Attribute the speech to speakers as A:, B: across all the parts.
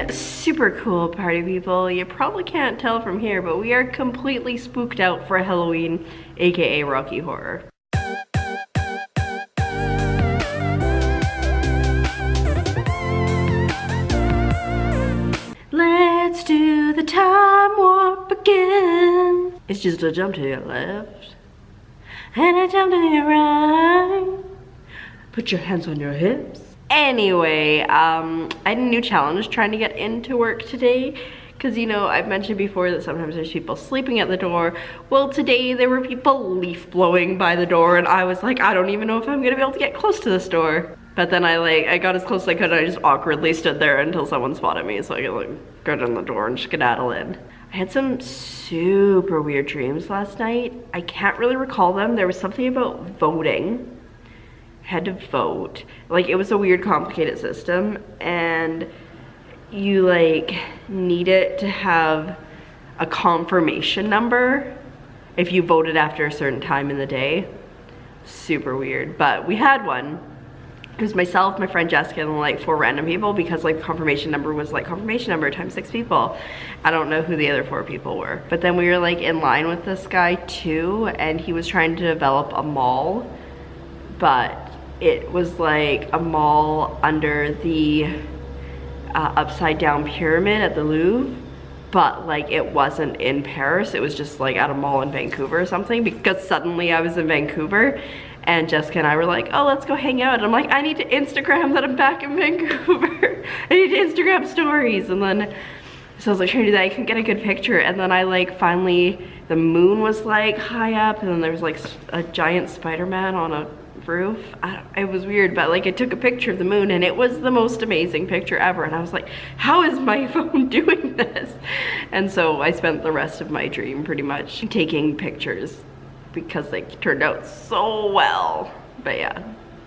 A: morning, super cool party people. You probably can't tell from here, but we are completely spooked out for Halloween, aka Rocky Horror. Let's do the time warp again. It's just a jump to your left and a jump to your right. Put your hands on your hips. Anyway, I had a new challenge trying to get into work today, because you know, I've mentioned before that sometimes there's people sleeping at the door. Well, today there were people leaf blowing by the door, and I was like, I don't even know if I'm gonna be able to get close to this door. But then I got as close as I could, and I just awkwardly stood there until someone spotted me, so I could like go down the door and skedaddle in. I had some super weird dreams last night. I can't really recall them. There was something about voting. Had to vote. Like, it was a weird, complicated system, and you like need it to have a confirmation number if you voted after a certain time in the day. Super weird, but we had one. It was myself, my friend Jessica, and like 4 random people, because like the confirmation number was like confirmation number times 6 people. I don't know who the other 4 people were. But then we were like in line with this guy too, and he was trying to develop a mall, but it was like a mall under the upside down pyramid at the Louvre, but like it wasn't in Paris. It was just like at a mall in Vancouver or something, because suddenly I was in Vancouver and Jessica and I were like, oh, let's go hang out. And I'm like, I need to Instagram that I'm back in Vancouver. I need to Instagram stories. And then, so I was like trying to do that. I couldn't get a good picture. And then I like finally, the moon was like high up, and then there was like a giant Spider-Man on a roof. It was weird, but like I took a picture of the moon and it was the most amazing picture ever, and I was like, how is my phone doing this? And so I spent the rest of my dream pretty much taking pictures because they turned out so well. But yeah,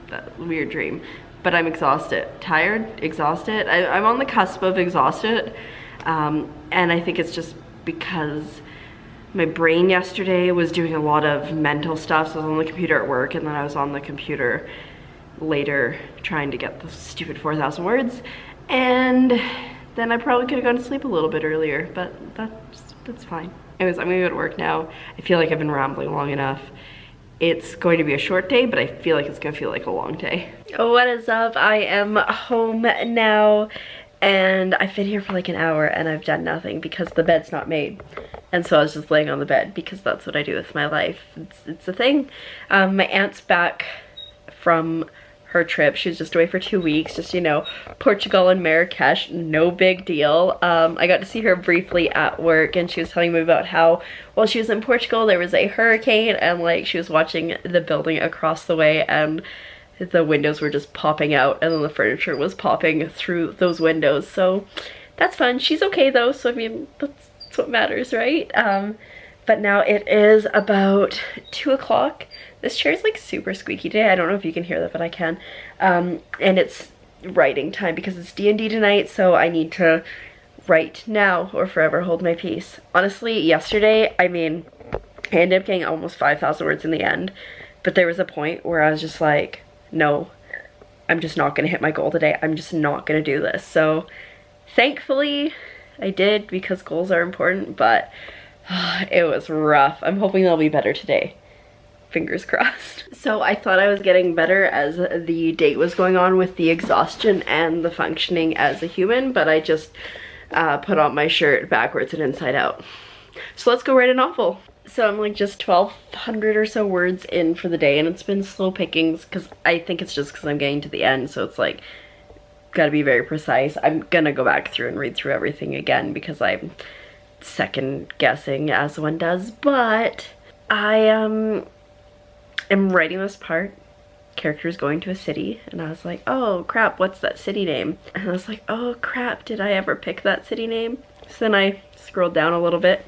A: that weird dream. But I'm exhausted, tired, exhausted. I'm on the cusp of exhausted, and I think it's just because my brain yesterday was doing a lot of mental stuff. So I was on the computer at work, and then I was on the computer later trying to get the stupid 4,000 words. And then I probably could have gone to sleep a little bit earlier, but that's fine. Anyways, I'm gonna go to work now. I feel like I've been rambling long enough. It's going to be a short day, but I feel like it's gonna feel like a long day. What is up? I am home now, and I've been here for like an hour and I've done nothing because the bed's not made. And so I was just laying on the bed because that's what I do with my life. It's a thing. My aunt's back from her trip. She was just away for 2 weeks, just, you know, Portugal and Marrakesh, no big deal. I got to see her briefly at work, and she was telling me about how while she was in Portugal there was a hurricane, and like she was watching the building across the way and the windows were just popping out, and then the furniture was popping through those windows. So that's fun. She's okay though, so I mean, that's what matters, right? But now it is about 2 o'clock. This chair is like super squeaky today. I don't know if you can hear that, but I can. And it's writing time because it's D&D tonight, so I need to write now or forever hold my peace. Honestly, yesterday, I mean, I ended up getting almost 5,000 words in the end, but there was a point where I was just like, no, I'm just not gonna hit my goal today. I'm just not gonna do this. So thankfully I did, because goals are important, but it was rough. I'm hoping they'll be better today. Fingers crossed. So I thought I was getting better as the date was going on with the exhaustion and the functioning as a human, but I just put on my shirt backwards and inside out. So let's go write a novel. So I'm like just 1,200 or so words in for the day, and it's been slow pickings because I think it's just because I'm getting to the end, so it's like gotta be very precise. I'm gonna go back through and read through everything again because I'm second guessing as one does, but I am writing this part. Character's going to a city, and I was like, oh crap, what's that city name? And I was like, oh crap, did I ever pick that city name? So then I scrolled down a little bit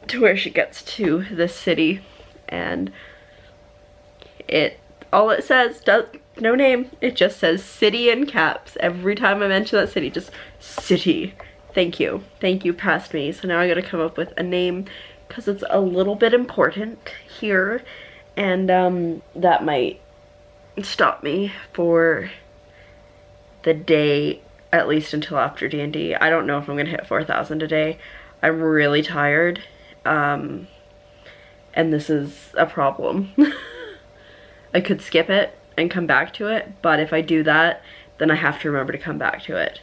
A: to where she gets to this city, and all it says, no name, it just says city in caps. Every time I mention that city, just city. Thank you, past me. So now I gotta come up with a name because it's a little bit important here, and that might stop me for the day at least until after D&D. I don't know if I'm gonna hit 4,000 today. I'm really tired, and this is a problem. I could skip it and come back to it, but if I do that, then I have to remember to come back to it.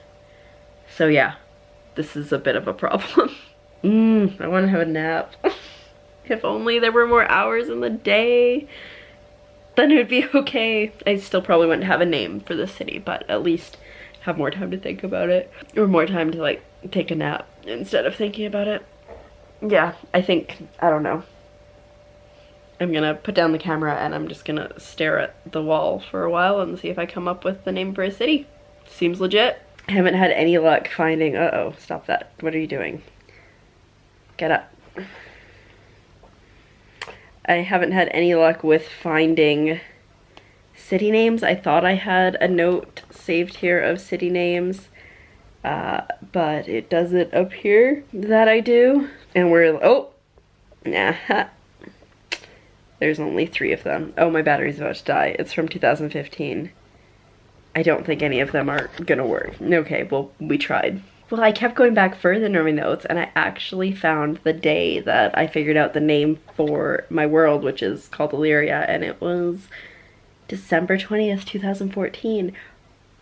A: So yeah, this is a bit of a problem. I want to have a nap. If only there were more hours in the day, then it would be okay. I still probably wouldn't have a name for the city, but at least have more time to think about it, or more time to like take a nap instead of thinking about it. Yeah, I don't know. I'm gonna put down the camera and I'm just gonna stare at the wall for a while and see if I come up with the name for a city. Seems legit. I haven't had any luck finding, uh-oh, stop that. What are you doing? Get up. I haven't had any luck with finding city names. I thought I had a note saved here of city names, but it doesn't appear that I do. And we're, oh, nah. There's only 3 of them. Oh, my battery's about to die. It's from 2015. I don't think any of them are gonna work. Okay, well, we tried. Well, I kept going back further in my notes, and I actually found the day that I figured out the name for my world, which is called Illyria, and it was December 20th, 2014.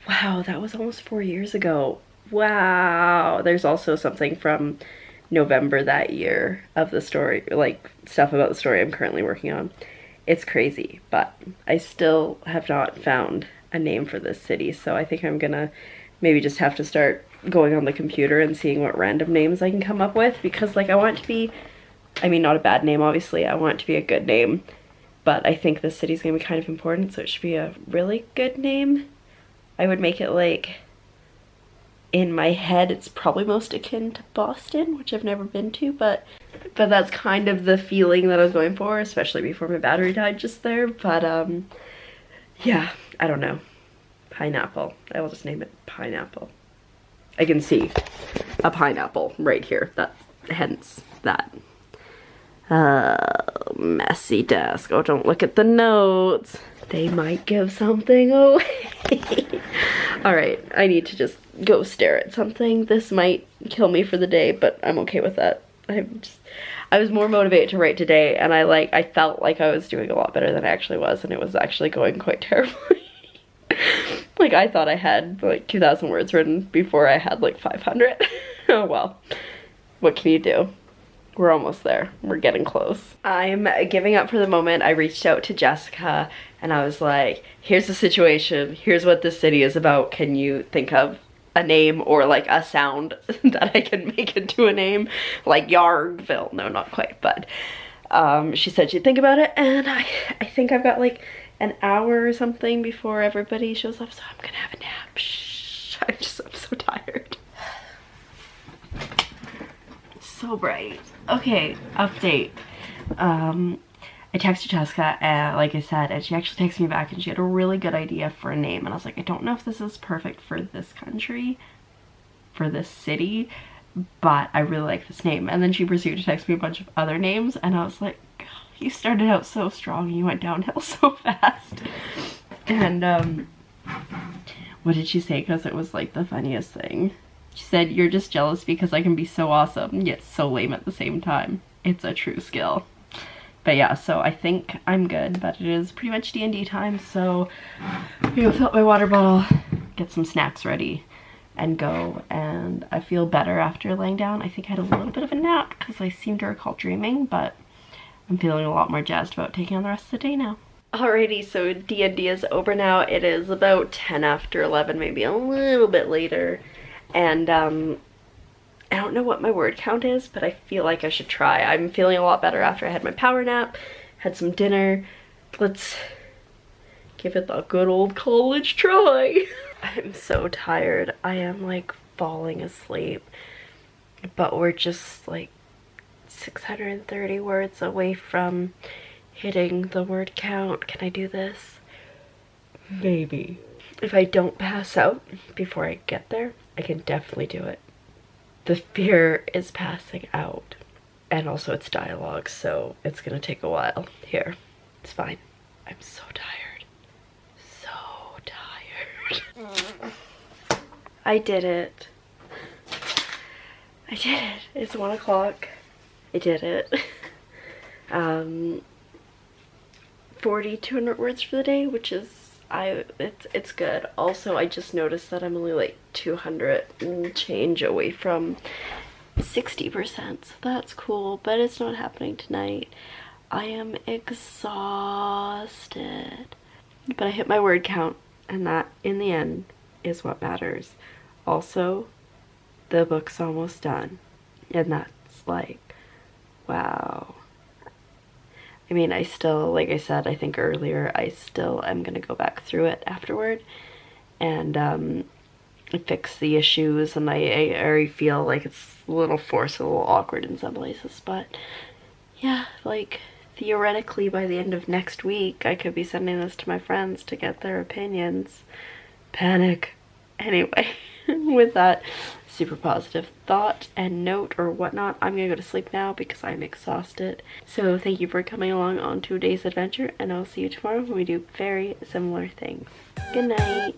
A: Wow, that was almost 4 years ago. Wow. There's also something from November that year of the story, like stuff about the story I'm currently working on. It's crazy, but I still have not found a name for this city, so I think I'm gonna maybe just have to start going on the computer and seeing what random names I can come up with, because like I want it to be, I mean, not a bad name obviously, I want it to be a good name, but I think this city's gonna be kind of important, so it should be a really good name. I would make it like, in my head, it's probably most akin to Boston, which I've never been to, but that's kind of the feeling that I was going for, especially before my battery died just there. But yeah, I don't know. Pineapple. I will just name it Pineapple. I can see a pineapple right here. Hence that. Messy desk. Oh, don't look at the notes. They might give something away. Alright, I need to just go stare at something. This might kill me for the day, but I'm okay with that. I was more motivated to write today, and I felt like I was doing a lot better than I actually was, and it was actually going quite terribly. Like, I thought I had like 2,000 words written before I had like 500. Oh well, what can you do? We're almost there. We're getting close. I'm giving up for the moment. I reached out to Jessica and I was like, here's the situation. Here's what this city is about. Can you think of a name or like a sound that I can make into a name? Like Yardville. No, not quite, but she said she'd think about it, and I think I've got like an hour or something before everybody shows up, so I'm gonna have a nap. Shh. I'm so tired. It's so bright. Okay, update. I texted Jessica, like I said, and she actually texted me back and she had a really good idea for a name. And I was like, I don't know if this is perfect for this country, for this city, but I really like this name. And then she proceeded to text me a bunch of other names, and I was like, you started out so strong and you went downhill so fast. And what did she say? Because it was like the funniest thing. She said, you're just jealous because I can be so awesome yet so lame at the same time. It's a true skill. But yeah, so I think I'm good, but it is pretty much D&D time, so I'm gonna fill up my water bottle, get some snacks ready, and go. And I feel better after laying down. I think I had a little bit of a nap because I seem to recall dreaming, but I'm feeling a lot more jazzed about taking on the rest of the day now. Alrighty, so D&D is over now. It is about 10 after 11, maybe a little bit later. And I don't know what my word count is, but I feel like I should try. I'm feeling a lot better after I had my power nap, had some dinner. Let's give it the good old college try. I'm so tired. I am like falling asleep, but we're just like 630 words away from hitting the word count. Can I do this? Maybe. If I don't pass out before I get there, I can definitely do it. The fear is passing out, and also it's dialogue, so it's gonna take a while. Here, it's fine. I'm so tired. So tired. I did it. I did it. It's 1 o'clock. I did it. 4,200 words for the day, which is, it's good. Also, I just noticed that I'm only like 200 and change away from 60%, so that's cool, but it's not happening tonight. I am exhausted. But I hit my word count, and that, in the end, is what matters. Also, the book's almost done, and that's like, wow. I mean, I still, like I said, I think earlier, I still am gonna go back through it afterward and fix the issues, and I already feel like it's a little forced, a little awkward in some places, but yeah, like, theoretically by the end of next week, I could be sending this to my friends to get their opinions. Panic. Anyway, with that super positive thought and note or whatnot, I'm gonna go to sleep now because I'm exhausted. So thank you for coming along on today's adventure, and I'll see you tomorrow when we do very similar things. Good night.